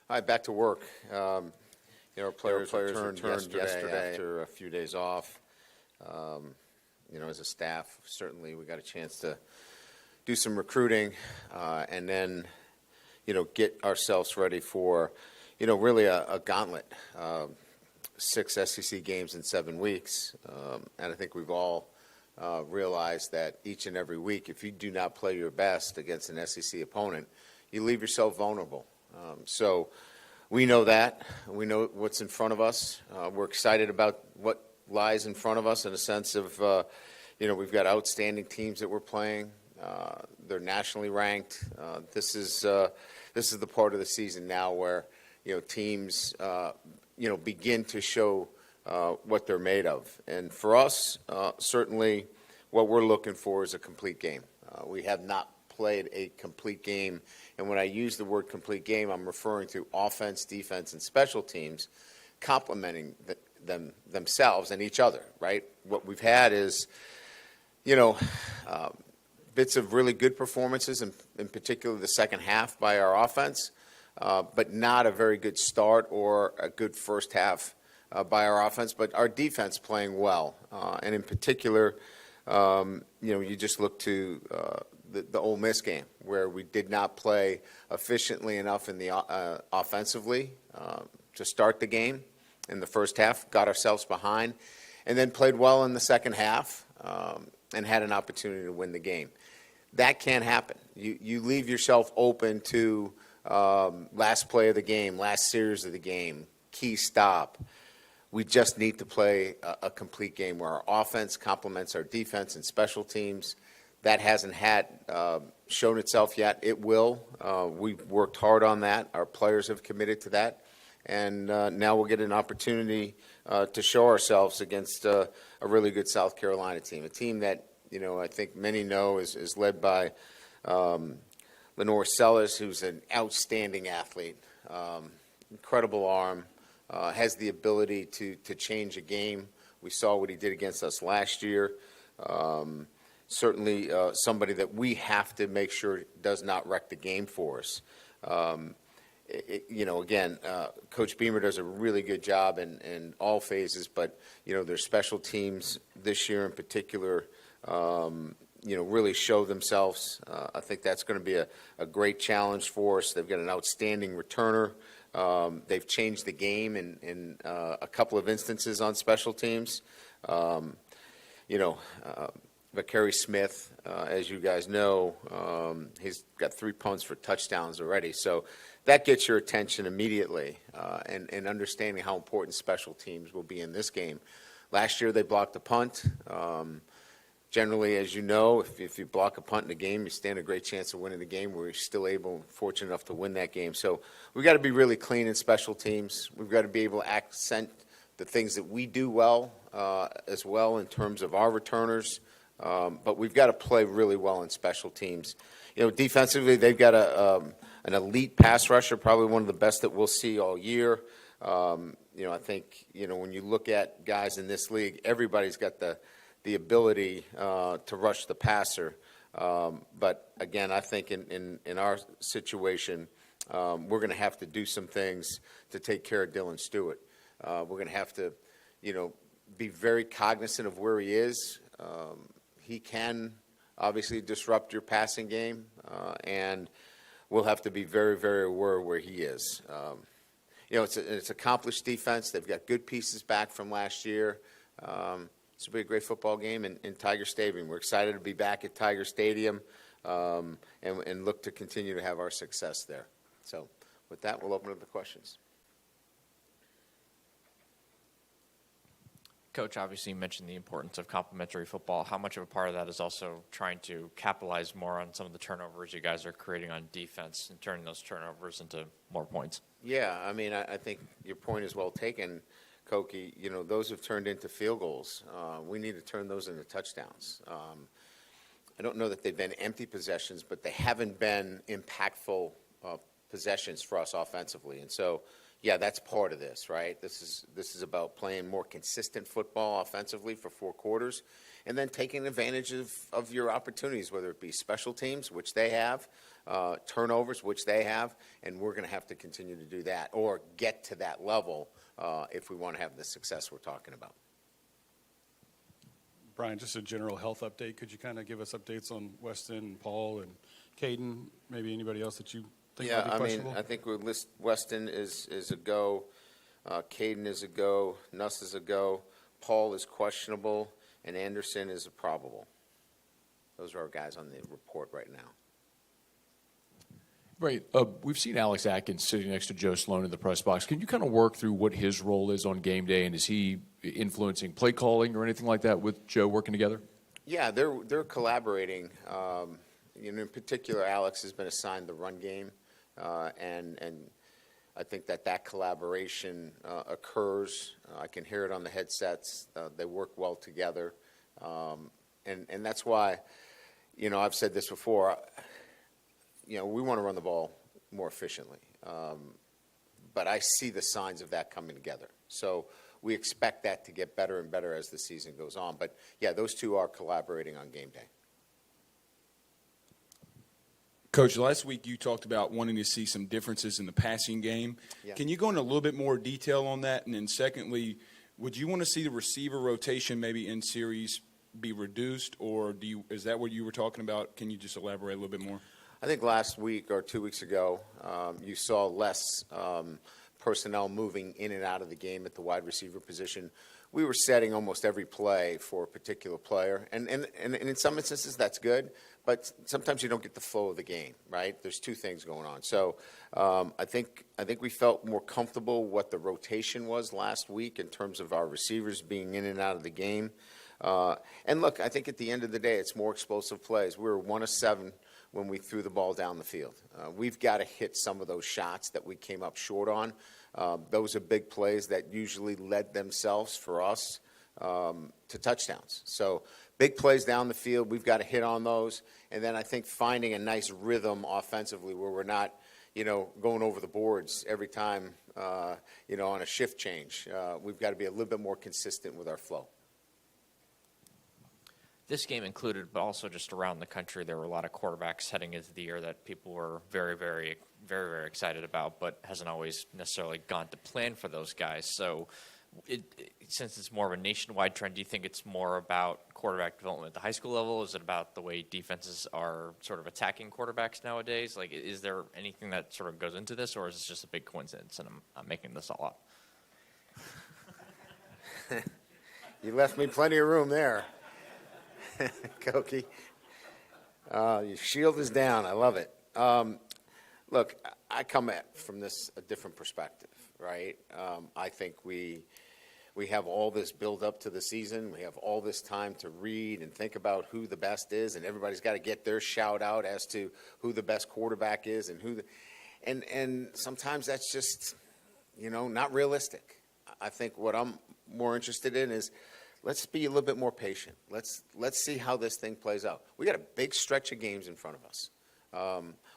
All right, back to work. Our players returned yesterday after a few days off. As a staff, certainly we got a chance to do some recruiting and then, get ourselves ready for, really a gauntlet. 6 SEC games in 7 weeks. And I think we've all realized that each and every week, if you do not play your best against an SEC opponent, you leave yourself vulnerable. So we know that. We know what's in front of us. We're excited about what lies in front of us in a sense of, we've got outstanding teams that we're playing. They're nationally ranked. This is the part of the season now where, teams, begin to show what they're made of. And for us, certainly what we're looking for is a complete game. We have not played a complete game. And when I use the word complete game, I'm referring to offense, defense, and special teams complementing themselves and each other, right? What we've had is, bits of really good performances, in particular the second half by our offense, but not a very good start or a good first half by our offense, but our defense playing well. And in particular, you just look to the Ole Miss game where we did not play efficiently enough in the offensively to start the game in the first half, got ourselves behind, and then played well in the second half and had an opportunity to win the game. That can't happen. You leave yourself open to last play of the game, last series of the game, key stop. We just need to play a complete game where our offense complements our defense and special teams. That hasn't shown itself yet. It will. We've worked hard on that. Our players have committed to that. And now we'll get an opportunity to show ourselves against a really good South Carolina team, a team that, I think many know is led by Lenore Sellers, who's an outstanding athlete, incredible arm, has the ability to change a game. We saw what he did against us last year. Certainly somebody that we have to make sure does not wreck the game for us. Again, Coach Beamer does a really good job in all phases, but, their special teams this year in particular, really show themselves. I think that's going to be a great challenge for us. They've got an outstanding returner. They've changed the game in a couple of instances on special teams. Vakari Smith, as you guys know, he's got 3 punts for touchdowns already. So that gets your attention immediately and understanding how important special teams will be in this game. Last year they blocked a punt. Generally, as you know, if you block a punt in a game, you stand a great chance of winning the game. We're still fortunate enough to win that game. So we've got to be really clean in special teams. We've got to be able to accent the things that we do well as well in terms of our returners. But we've got to play really well in special teams. Defensively, they've got an elite pass rusher, probably one of the best that we'll see all year. I think, when you look at guys in this league, everybody's got the ability to rush the passer. But, again, I think in our situation, we're going to have to do some things to take care of Dylan Stewart. We're going to have to, be very cognizant of where he is. He can obviously disrupt your passing game, and we'll have to be very, very aware where he is. It's accomplished defense. They've got good pieces back from last year. This will be a great football game in Tiger Stadium. We're excited to be back at Tiger Stadium and look to continue to have our success there. So with that, we'll open up the questions. Coach, obviously you mentioned the importance of complementary football. How much of a part of that is also trying to capitalize more on some of the turnovers you guys are creating on defense and turning those turnovers into more points? Yeah, I think your point is well taken, Koki. Those have turned into field goals. We need to turn those into touchdowns. I don't know that they've been empty possessions, but they haven't been impactful possessions for us offensively. And so, yeah, that's part of this, right? This is about playing more consistent football offensively for 4 quarters and then taking advantage of your opportunities, whether it be special teams, which they have, turnovers, which they have, and we're going to have to continue to do that or get to that level if we want to have the success we're talking about. Brian, just a general health update. Could you kind of give us updates on Weston, Paul, and Caden? Maybe anybody else that you think might be questionable? I think we list Weston is a go, Caden is a go, Nuss is a go, Paul is questionable, and Anderson is a probable. Those are our guys on the report right now. Right. We've seen Alex Atkins sitting next to Joe Sloan in the press box. Can you kind of work through what his role is on game day, and is he influencing play calling or anything like that with Joe working together? Yeah, they're collaborating. In particular, Alex has been assigned the run game, and I think that collaboration occurs. I can hear it on the headsets. They work well together, and that's why, I've said this before. We want to run the ball more efficiently, but I see the signs of that coming together. So we expect that to get better and better as the season goes on. But, yeah, those two are collaborating on game day. Coach, last week you talked about wanting to see some differences in the passing game. Yeah. Can you go into a little bit more detail on that? And then secondly, would you want to see the receiver rotation maybe in series be reduced, or is that what you were talking about? Can you just elaborate a little bit more? I think last week or 2 weeks ago, you saw less personnel moving in and out of the game at the wide receiver position. We were setting almost every play for a particular player, and in some instances that's good, but sometimes you don't get the flow of the game, right? There's two things going on. So I think we felt more comfortable what the rotation was last week in terms of our receivers being in and out of the game. And look, I think at the end of the day, it's more explosive plays. We were 1 of 7 when we threw the ball down the field. We've got to hit some of those shots that we came up short on. Those are big plays that usually led themselves for us to touchdowns. So big plays down the field, we've got to hit on those. And then I think finding a nice rhythm offensively where we're not, going over the boards every time, on a shift change. We've got to be a little bit more consistent with our flow. This game included, but also just around the country, there were a lot of quarterbacks heading into the year that people were very, very, very, very excited about, but hasn't always necessarily gone to plan for those guys. So since it's more of a nationwide trend, do you think it's more about quarterback development at the high school level? Is it about the way defenses are sort of attacking quarterbacks nowadays? Like, is there anything that sort of goes into this, or is this just a big coincidence and I'm making this all up? You left me plenty of room there. Koki. Your shield is down. I love it. Look, I come at from this a different perspective, right? I think we have all this build up to the season. We have all this time to read and think about who the best is, and everybody's got to get their shout out as to who the best quarterback is and and sometimes that's just, not realistic. I think what I'm more interested in is let's be a little bit more patient. Let's see how this thing plays out. We got a big stretch of games in front of us.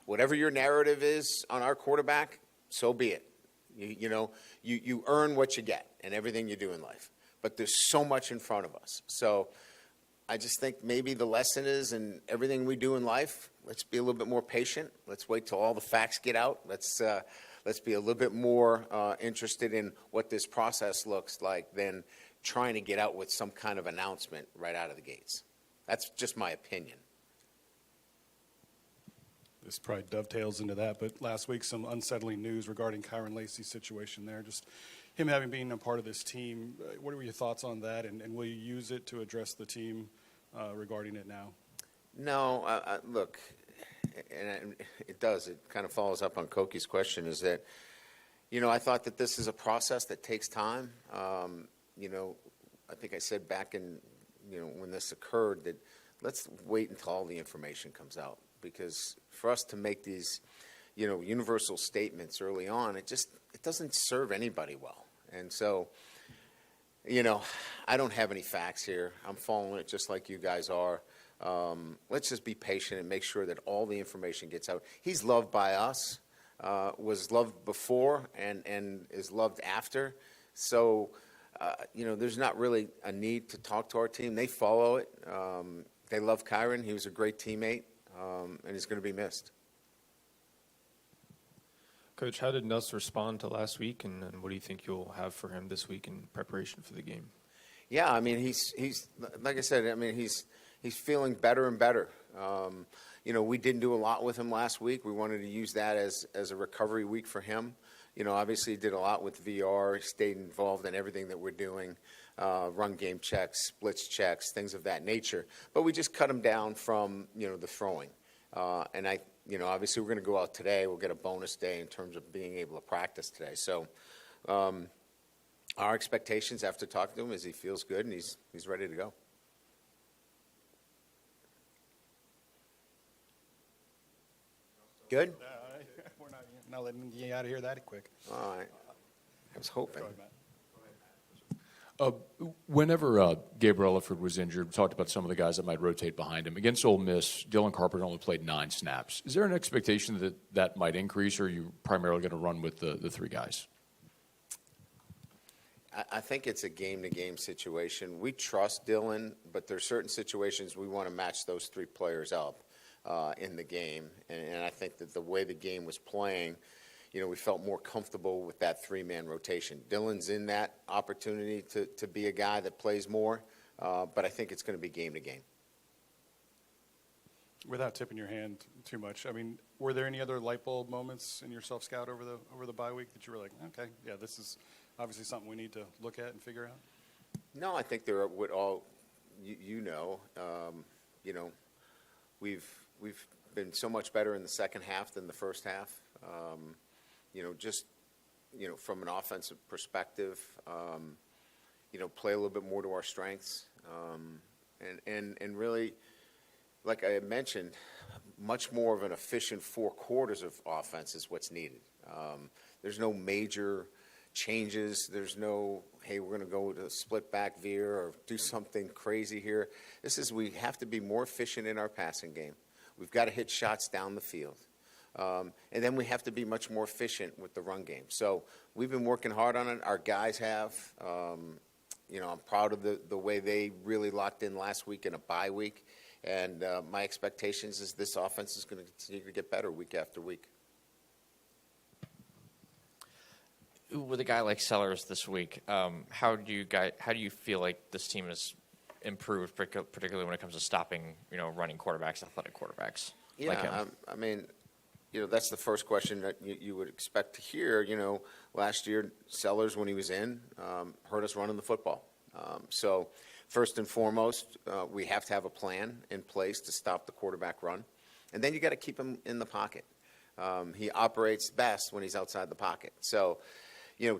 Whatever your narrative is on our quarterback, so be it. You earn what you get in everything you do in life. But there's so much in front of us. So I just think maybe the lesson is in everything we do in life, let's be a little bit more patient. Let's wait till all the facts get out. Let's be a little bit more interested in what this process looks like than trying to get out with some kind of announcement right out of the gates. That's just my opinion. This probably dovetails into that, but last week some unsettling news regarding Kyron Lacey's situation there. Just him having been a part of this team. What were your thoughts on that, and will you use it to address the team regarding it now? No, look, and it does. It kind of follows up on Koki's question is that, I thought that this is a process that takes time. I think I said back in, when this occurred that let's wait until all the information comes out. Because for us to make these, universal statements early on, it doesn't serve anybody well. And so, I don't have any facts here. I'm following it just like you guys are. Let's just be patient and make sure that all the information gets out. He's loved by us, was loved before, and is loved after. So, there's not really a need to talk to our team. They follow it. They love Kyron. He was a great teammate. And he's going to be missed. Coach, how did Nuss respond to last week, and what do you think you'll have for him this week in preparation for the game? Yeah, I mean, he's like I said, I mean, he's feeling better and better. We didn't do a lot with him last week. We wanted to use that as a recovery week for him. Obviously he did a lot with VR, stayed involved in everything that we're doing, run game checks, blitz checks, things of that nature. But we just cut him down from, the throwing. Obviously we're going to go out today. We'll get a bonus day in terms of being able to practice today. So our expectations after talking to him is he feels good and he's ready to go. Good? We're not letting you out of here that quick. All right. I was hoping. Go ahead, Matt. Whenever Gabriel Elliford was injured, we talked about some of the guys that might rotate behind him. Against Ole Miss, Dylan Carpenter only played 9 snaps. Is there an expectation that that might increase, or are you primarily going to run with the 3 guys? I think it's a game-to-game situation. We trust Dylan, but there's certain situations we want to match those 3 players up in the game. And I think that the way the game was playing, we felt more comfortable with that 3-man rotation. Dylan's in that opportunity to be a guy that plays more, but I think it's going to be game-to-game. Without tipping your hand too much, I mean, were there any other light bulb moments in your self-scout over the bye week that you were like, okay, yeah, this is obviously something we need to look at and figure out? No, I think there would all, we've been so much better in the second half than the first half. From an offensive perspective, play a little bit more to our strengths, and really, like I had mentioned, much more of an efficient 4 quarters of offense is what's needed. There's no major changes. There's no, hey, we're going to go to split back veer or do something crazy here. We have to be more efficient in our passing game. We've got to hit shots down the field. And then we have to be much more efficient with the run game. So we've been working hard on it. Our guys have. I'm proud of the way they really locked in last week in a bye week. And my expectations is this offense is going to continue to get better week after week. With a guy like Sellers this week, how do you feel like this team has improved, particularly when it comes to stopping, running quarterbacks, athletic quarterbacks? Yeah, like him? I mean, that's the first question that you would expect to hear. Last year, Sellers, when he was in, hurt us running the football. So first and foremost, we have to have a plan in place to stop the quarterback run. And then you got to keep him in the pocket. He operates best when he's outside the pocket. So,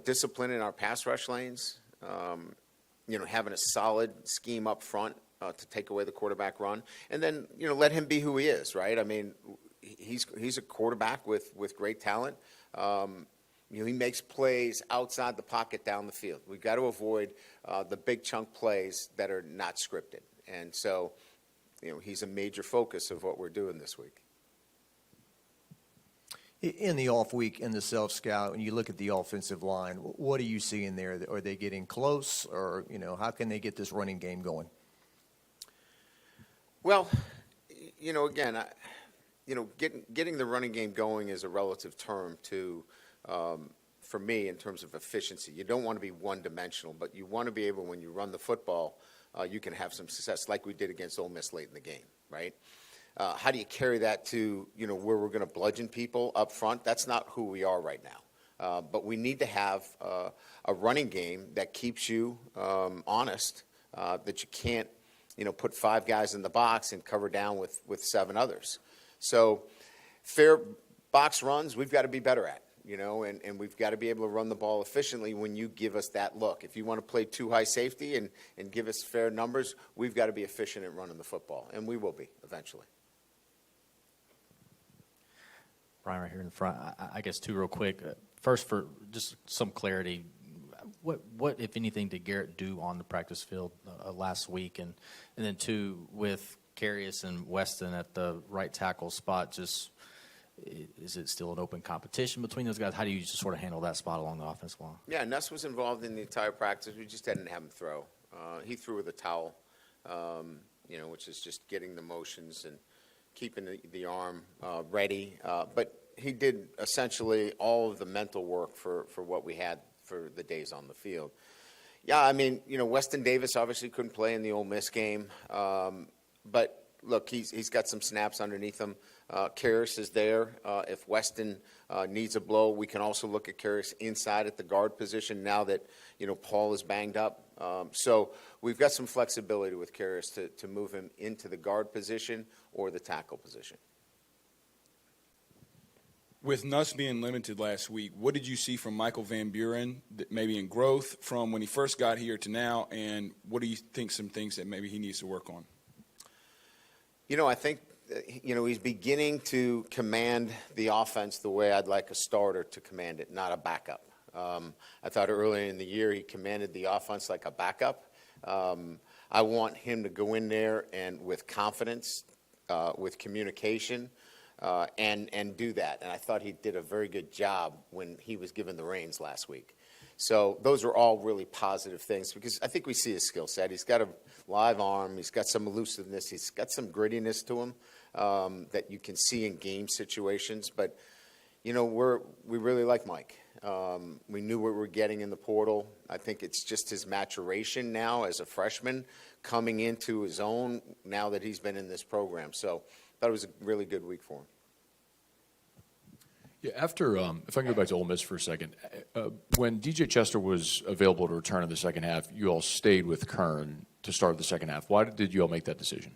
discipline in our pass rush lanes, having a solid scheme up front to take away the quarterback run. And then, let him be who he is, right? I mean, he's a quarterback with great talent. He makes plays outside the pocket down the field. We've got to avoid the big chunk plays that are not scripted. And so, he's a major focus of what we're doing this week. In the off week, in the self-scout, when you look at the offensive line, what are you seeing there? Are they getting close, or, how can they get this running game going? Well, again, getting the running game going is a relative term to, for me, in terms of efficiency. You don't want to be one-dimensional, but you want to be able, when you run the football, you can have some success, like we did against Ole Miss late in the game, right? How do you carry that to, where we're going to bludgeon people up front? That's not who we are right now. But we need to have a running game that keeps you honest, that you can't, put 5 guys in the box and cover down with 7 others. So fair box runs, we've got to be better at, and we've got to be able to run the ball efficiently when you give us that look. If you want to play too high safety and give us fair numbers, we've got to be efficient at running the football, and we will be eventually. Brian, right here in the front. I guess 2 real quick. First, for just some clarity, what if anything did Garrett do on the practice field last week, and then 2, with Carius and Weston at the right tackle spot, just is it still an open competition between those guys? How do you just sort of handle that spot along the offensive line? Yeah, Nuss was involved in the entire practice. We just didn't have him throw. He threw with a towel, which is just getting the motions and keeping the arm ready. But, he did essentially all of the mental work for what we had for the days on the field. Yeah, I mean, Weston Davis obviously couldn't play in the Ole Miss game, but look, he's got some snaps underneath him. Karras is there. If Weston needs a blow, we can also look at Karras inside at the guard position now that Paul is banged up. So we've got some flexibility with Karras to move him into the guard position or the tackle position. With Nuss being limited last week, what did you see from Michael Van Buren, that maybe in growth from when he first got here to now, and what do you think some things that maybe he needs to work on? I think, he's beginning to command the offense the way I'd like a starter to command it, not a backup. I thought earlier in the year he commanded the offense like a backup. I want him to go in there and with confidence, with communication, and do that. And I thought he did a very good job when he was given the reins last week. So those are all really positive things because I think we see his skill set. He's got a live arm. He's got some elusiveness. He's got some grittiness to him that you can see in game situations. But, we really like Mike. We knew what we were getting in the portal. I think it's just his maturation now as a freshman coming into his own now that he's been in this program. So I thought it was a really good week for him. Yeah, after, if I can go back to Ole Miss for a second, when DJ Chester was available to return in the second half, you all stayed with Kern to start the second half. Why did you all make that decision?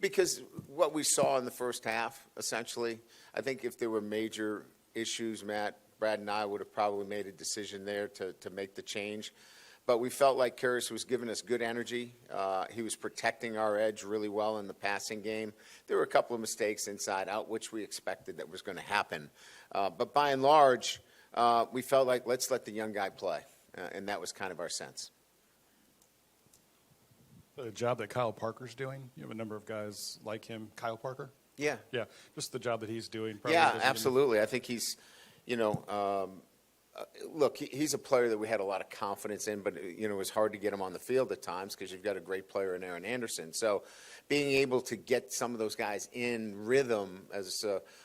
Because what we saw in the first half, essentially, I think if there were major issues, Matt, Brad and I would have probably made a decision there to make the change. But we felt like Karras was giving us good energy. He was protecting our edge really well in the passing game. There were a couple of mistakes inside out, which we expected that was going to happen. But by and large, we felt like let's let the young guy play. And that was kind of our sense. The job that Kyle Parker's doing, you have a number of guys like him. Kyle Parker? Yeah. Yeah, just the job that he's doing. Yeah, absolutely. I think he's, look, he's a player that we had a lot of confidence in, but, it was hard to get him on the field at times because you've got a great player in Aaron Anderson. So being able to get some of those guys in rhythm, as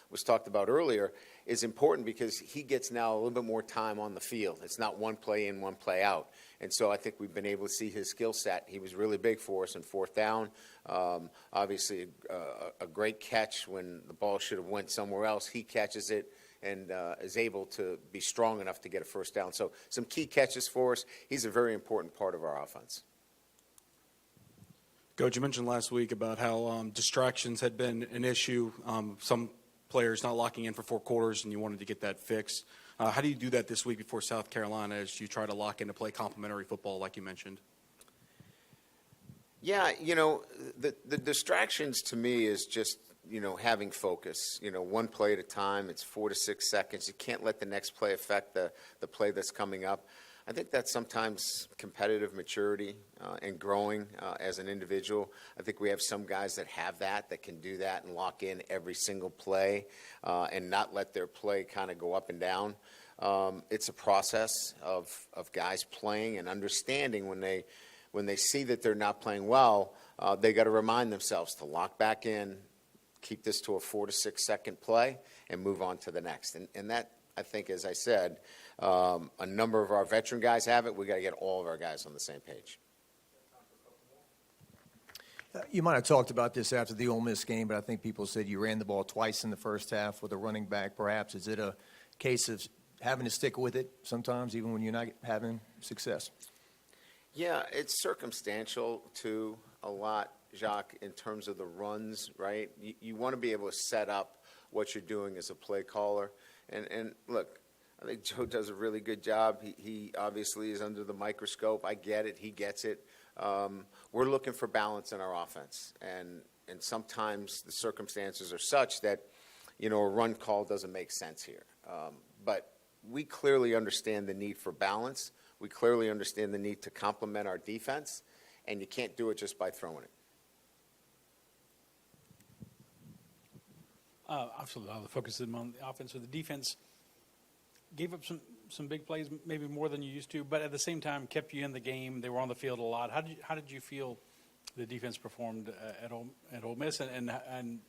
was talked about earlier, is important because he gets now a little bit more time on the field. It's not one play in, one play out. And so I think we've been able to see his skill set. He was really big for us in fourth down. Obviously, a great catch when the ball should have went somewhere else. He catches it and is able to be strong enough to get a first down. So some key catches for us. He's a very important part of our offense. Coach, you mentioned last week about how distractions had been an issue. Some players not locking in for 4 quarters, and you wanted to get that fixed. How do you do that this week before South Carolina as you try to lock in to play complementary football like you mentioned? Yeah, the distractions to me is just, having focus. One play at a time. It's 4 to 6 seconds. You can't let the next play affect the play that's coming up. I think that's sometimes competitive maturity and growing as an individual. I think we have some guys that have that can do that and lock in every single play and not let their play kind of go up and down. It's a process of guys playing and understanding when they see that they're not playing well, they got to remind themselves to lock back in, keep this to a 4 to 6 second play, and move on to the next. And that, I think, as I said, a number of our veteran guys have it. We got to get all of our guys on the same page. You might have talked about this after the Ole Miss game, but I think people said you ran the ball twice in the first half with a running back. Perhaps is it a case of having to stick with it sometimes, even when you're not having success? Yeah, it's circumstantial to a lot, Jacques, in terms of the runs, right? You want to be able to set up what you're doing as a play caller. And look, I think Joe does a really good job. He obviously is under the microscope. I get it. He gets it. We're looking for balance in our offense. And sometimes the circumstances are such that, a run call doesn't make sense here. But we clearly understand the need for balance. We clearly understand the need to complement our defense, and you can't do it just by throwing it. Obviously, the focus is on the offense or the defense. Gave up some big plays, maybe more than you used to, but at the same time kept you in the game. They were on the field a lot. How did you feel the defense performed at Ole Miss, and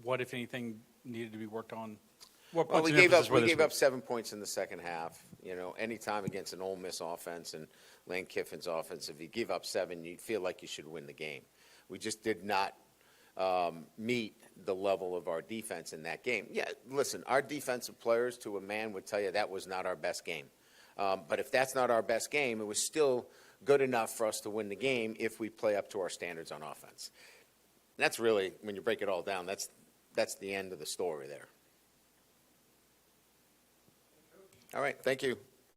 what, if anything, needed to be worked on? What Well, points we of gave up, emphasis were we this gave week? up 7 points in the second half. You know, anytime against an Ole Miss offense and Lane Kiffin's offense, if you give up 7, you feel like you should win the game. We just did not meet the level of our defense in that game. Yeah, listen, our defensive players to a man would tell you that was not our best game. But if that's not our best game, it was still good enough for us to win the game if we play up to our standards on offense. That's really, when you break it all down, that's the end of the story there. All right, thank you.